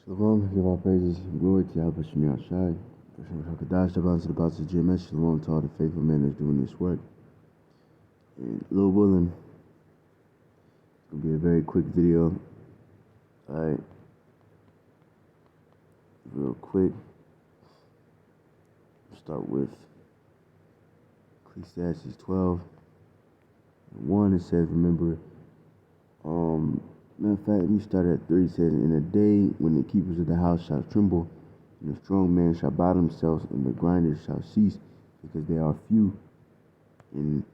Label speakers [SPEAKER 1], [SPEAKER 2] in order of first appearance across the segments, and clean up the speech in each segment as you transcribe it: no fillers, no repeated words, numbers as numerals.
[SPEAKER 1] Shalom, give all praises and glory to Yahweh Shem Yahshai. Hashem Shakadash, Shabbat Shabbat Shabbat Shalom to all the faithful men that's doing this work. And Lord willing, it's going to be a very quick video. Alright, real quick. Start with Ecclesiastes 12. 1, it says, remember, matter of fact, let me start at 3. It says, in a day when the keepers of the house shall tremble, and the strong men shall bow themselves, and the grinders shall cease, because they are few, and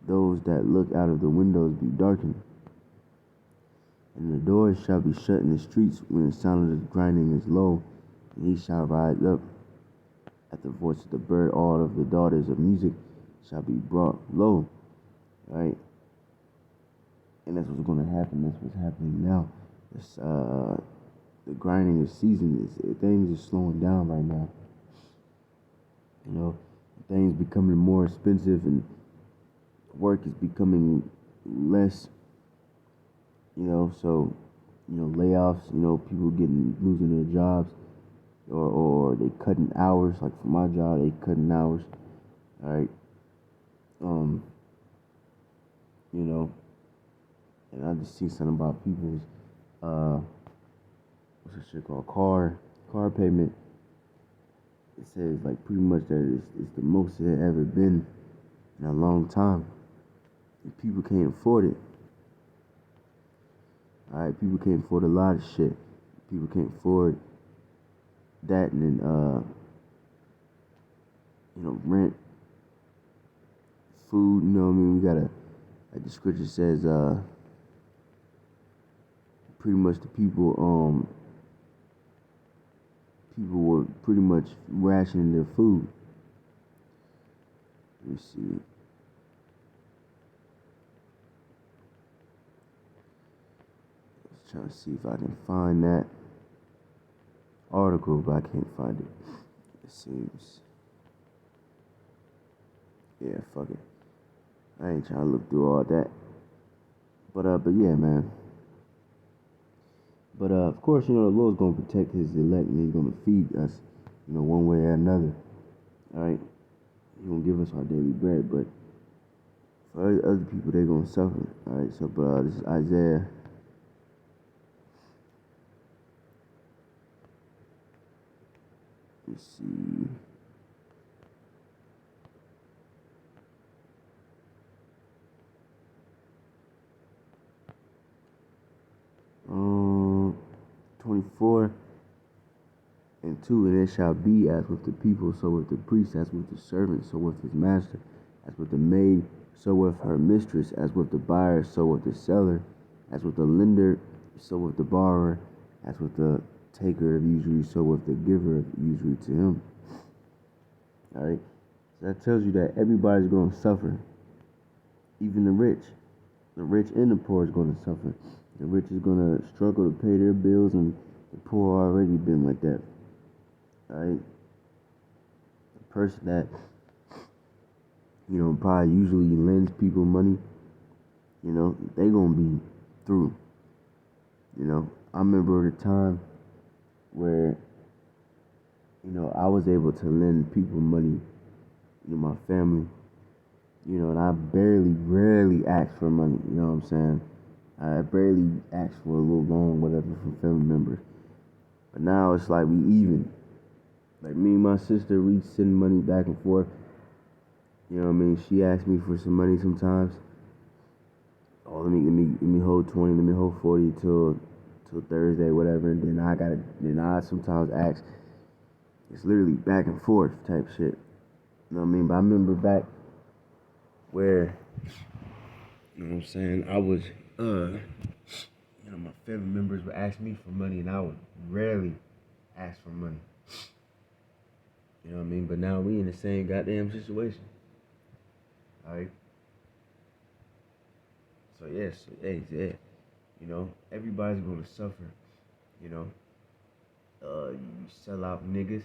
[SPEAKER 1] those that look out of the windows be darkened. And the doors shall be shut in the streets when the sound of the grinding is low, and he shall rise up at the voice of the bird. All of the daughters of music shall be brought low. Right? And that's what's going to happen. That's what's happening now. It's, the grinding is season. Things are slowing down right now. You know, things becoming more expensive and work is becoming less. You know, so, you know, layoffs, you know, people losing their jobs, or they cutting hours. Like for my job, they cutting hours. All right. You know, and I just see something about people's, what's that shit called? Car payment. It says like pretty much that it's the most it had ever been in a long time. And people can't afford it. Alright, people can't afford a lot of shit. People can't afford that, and then, you know, rent, food, you know what I mean? We gotta, like the scripture says, pretty much the people were pretty much rationing their food. Let me see. Let's try to see if I can find that article, but I can't find it. It seems. Yeah, fuck it. I ain't trying to look through all that. But yeah, man. But of course, you know, the Lord's gonna protect His elect, and He's gonna feed us, you know, one way or another. All right, He's gonna give us our daily bread. But for other people, they're gonna suffer. All right. So, but this is Isaiah. Let's see. Um, 24 and 2, and it shall be as with the people, so with the priest, as with the servant, so with his master, as with the maid, so with her mistress, as with the buyer, so with the seller, as with the lender, so with the borrower, as with the taker of usury, so with the giver of usury to him. Alright? So that tells you that everybody's going to suffer. Even the rich. The rich and the poor is going to suffer. The rich is going to struggle to pay their bills, and the poor already been like that. Alright? The person that, you know, probably usually lends people money, you know, they going to be through. You know, I remember the time where, you know, I was able to lend people money, you know, my family, you know, and I rarely asked for money, you know what I'm saying? I barely asked for a little loan, whatever, from family members. But now it's like we even. Like me and my sister, we send money back and forth. You know what I mean? She asks me for some money sometimes. Oh, let me hold 20, let me hold 40 till Thursday, whatever. And then I sometimes ask. It's literally back and forth type shit. You know what I mean? But I remember back where, you know what I'm saying, I was, you know, my family members would ask me for money, and I would rarely ask for money. You know what I mean? But now we in the same goddamn situation. Alright? So yes, hey, yeah. You know, everybody's gonna suffer. You know, you sell out niggas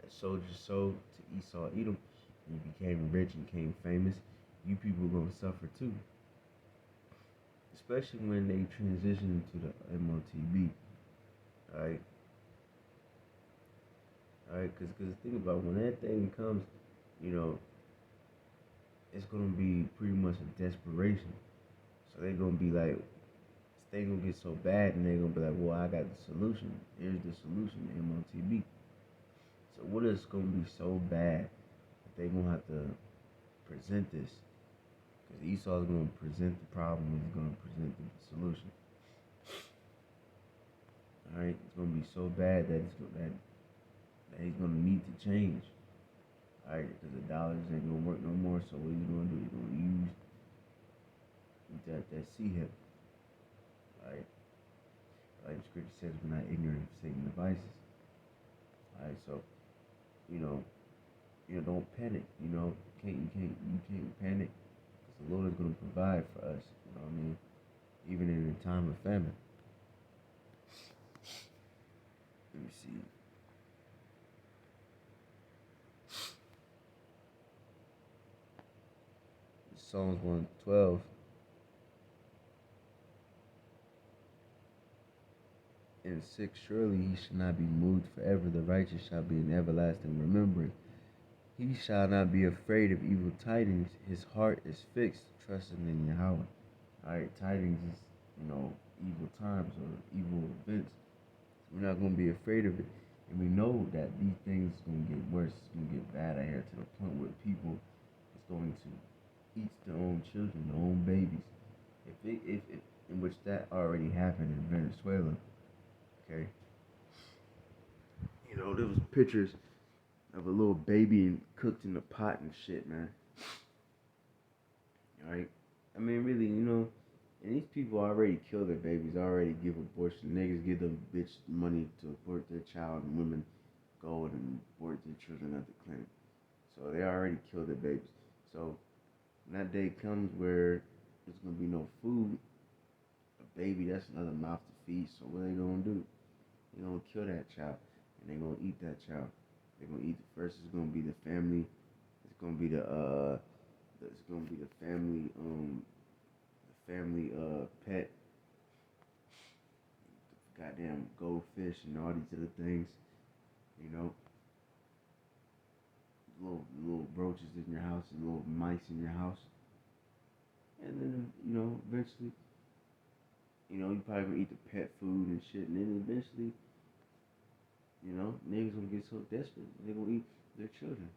[SPEAKER 1] that sold your soul to Esau Edom. You became rich and became famous. You people gonna suffer too. Especially when they transition to the MOTB. Alright? All right, because think about when that thing comes, you know, it's gonna be pretty much a desperation. So they're gonna be like, they gonna get so bad, and they're gonna be like, well, I got the solution. Here's the solution, MOTB. So what is gonna be so bad that they gonna have to present this? Because Esau's gonna present the problem, he's gonna present the solution. All right, it's gonna be so bad that that he's gonna need to change. All right, because the dollars ain't gonna work no more. So what he's gonna do? He's gonna use that C hip. All right, like the scripture says, we're not ignorant of Satan's devices. All right, so you know, don't panic. You can't panic, because the Lord is gonna provide for us. You know what I mean? Even in a time of famine. Let me see. Psalms 112. And 6, surely he shall not be moved forever. The righteous shall be in everlasting remembrance. He shall not be afraid of evil tidings. His heart is fixed, trusting in Yahweh. Alright, tidings is, evil times or evil events. We're not going to be afraid of it. And we know that these things are going to get worse. It's going to get bad out here to the point where people is going to eat their own children, their own babies. If in which that already happened in Venezuela. Okay. There was pictures of a little baby cooked in a pot and shit, man. Alright? I mean, really, and these people already kill their babies, already give abortion. Niggas give them bitch money to abort their child, and women go and abort their children at the clinic. So they already killed their babies. So when that day comes where there's gonna be no food, a baby, that's another mouth to feed. So what are they gonna do? They're gonna kill that child, and they're gonna eat that child. They're gonna eat the first. It's gonna be the family. It's gonna be the family pet, goddamn goldfish and all these other things. You know, little roaches in your house and little mice in your house, and then eventually, you probably gonna eat the pet food and shit, and then eventually, niggas gonna get so desperate they gonna eat their children.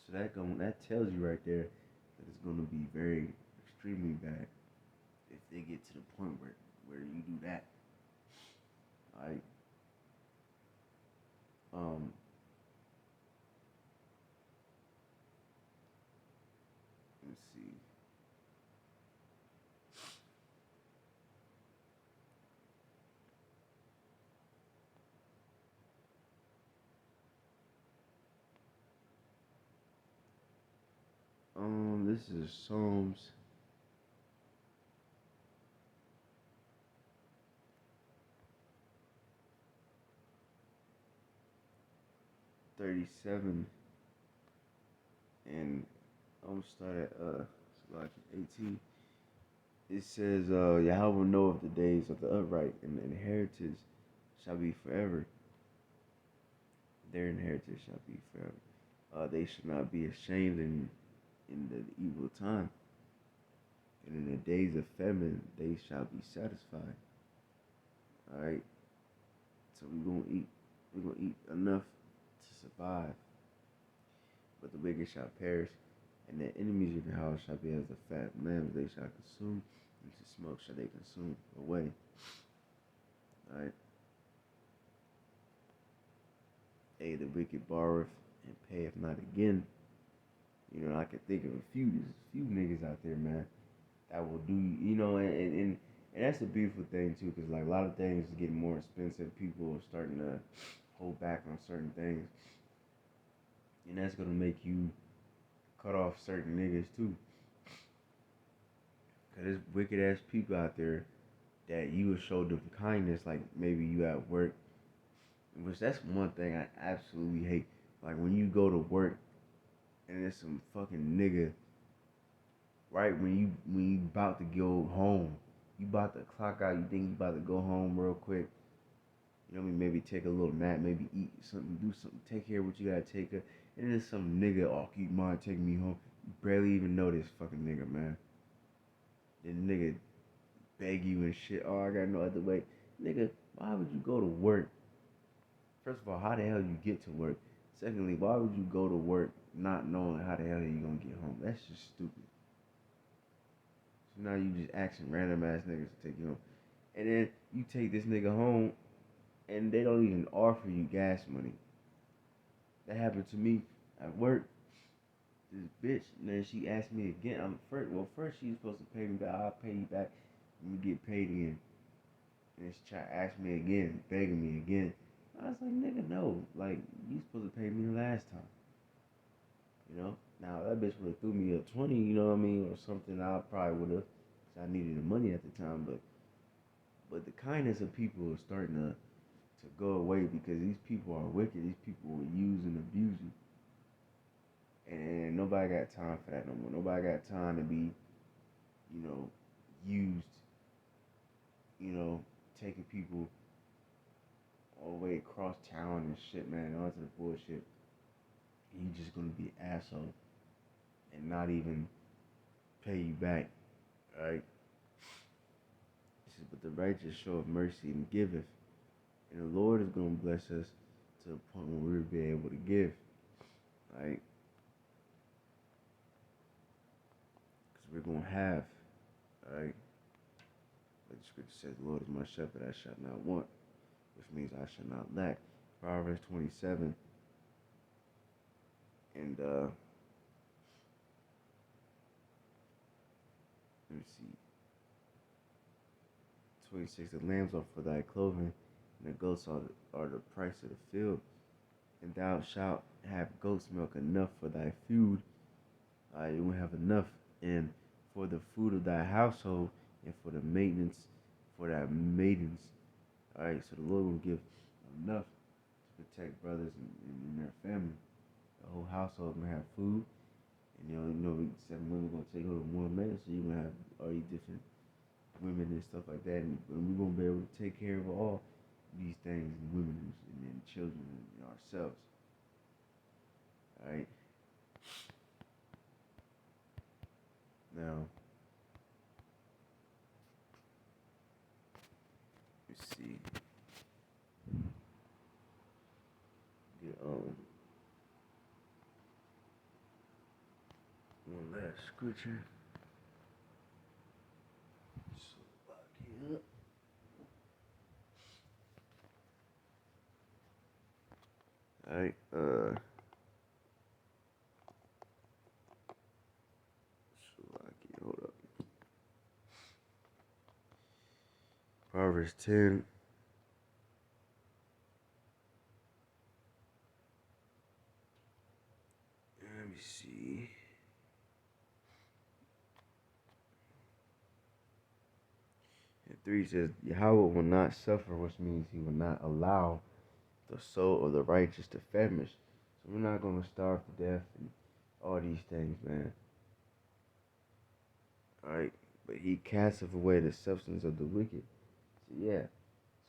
[SPEAKER 1] So that tells you right there that it's gonna be very extremely bad if they get to the point where you do that. Alright. Let's see. This is Psalms 37, and I'm gonna start at like 18. It says, Yahweh knoweth the days of the upright, and the inheritance shall be forever. Their inheritance shall be forever. They shall not be ashamed in the evil time, and in the days of famine they shall be satisfied. All right. So we're gonna eat enough to survive. But the wicked shall perish, and the enemies of your house shall be as the fat lambs they shall consume, and to smoke shall they consume away. Alright. The wicked borroweth and payeth not again. I can think of there's a few niggas out there, man, that will do, and that's a beautiful thing too, because like a lot of things is getting more expensive. People are starting to hold back on certain things, and that's gonna make you cut off certain niggas too. Cause there's wicked ass people out there that you would show them kindness, like maybe you at work, which that's one thing I absolutely hate. Like when you go to work and there's some fucking nigga, right when you about to go home, you about to clock out, you think you about to go home real quick, You know what I mean? Maybe take a little nap, maybe eat something, do something, take care of what you gotta take care. And then some nigga, oh, keep mine, take me home. You barely even know this fucking nigga, man. Then nigga beg you and shit. Oh, I got no other way. Nigga, why would you go to work? First of all, how the hell you get to work? Secondly, why would you go to work not knowing how the hell you gonna get home? That's just stupid. So now you just asking random ass niggas to take you home. And then you take this nigga home and they don't even offer you gas money. That happened to me at work. This bitch, and then she asked me again. First she was supposed to pay me back. I'll pay you back when you get paid again. And she tried to ask me again, begging me again. I was like, nigga, no. Like, you supposed to pay me last time. You know? Now, that bitch would have threw me a 20, you know what I mean? Or something, I probably would have. Because I needed the money at the time. But the kindness of people is starting to go away because these people are wicked. These people will use and abuse you. And nobody got time for that no more. Nobody got time to be, used, taking people all the way across town and shit, man, onto the bullshit. And you just gonna be an asshole and not even pay you back, right? This is but the righteous show of mercy and giveth. And the Lord is gonna bless us to the point where we'll be able to give, right? Because we're gonna have, right? Like the scripture says, the Lord is my shepherd, I shall not want, which means I shall not lack. Proverbs 27 and let me see, 26. The lambs are for thy clothing, and the goats are the price of the field. And thou shalt have goat's milk enough for thy food. You will have enough, and for the food of thy household, and for the maintenance for thy maidens. All right, so the Lord will give enough to protect brothers and their family. The whole household gonna have food, and 7 women gonna take hold of one man, so you're gonna have all these different women and stuff like that, and we're gonna be able to take care of all these things, and women and children and ourselves. All right. Now, let's see. Get one last scripture. So lock it up. All right. So lock it. Hold up. Proverbs 10. Let me see. And 3 says, Yahweh will not suffer, which means he will not allow the soul of the righteous to famish. So we're not going to starve to death and all these things, man. Alright? But he casteth away the substance of the wicked. So yeah.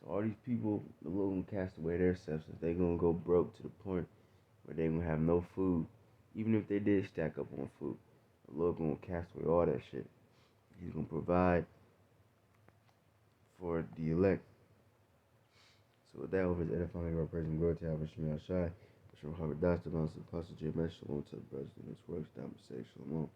[SPEAKER 1] So all these people, the Lord going to cast away their substance. They're going to go broke to the point where they're going to have no food. Even if they did stack up on food, the Lord going to cast away all that shit. He's going to provide for the elect. So with that, over is edifying our praise and glory to Abba Shemi Ashai. Shalom, Harvard Dastar, Apostle J. Mesh, Shalom to the brothers in this work, Shalom.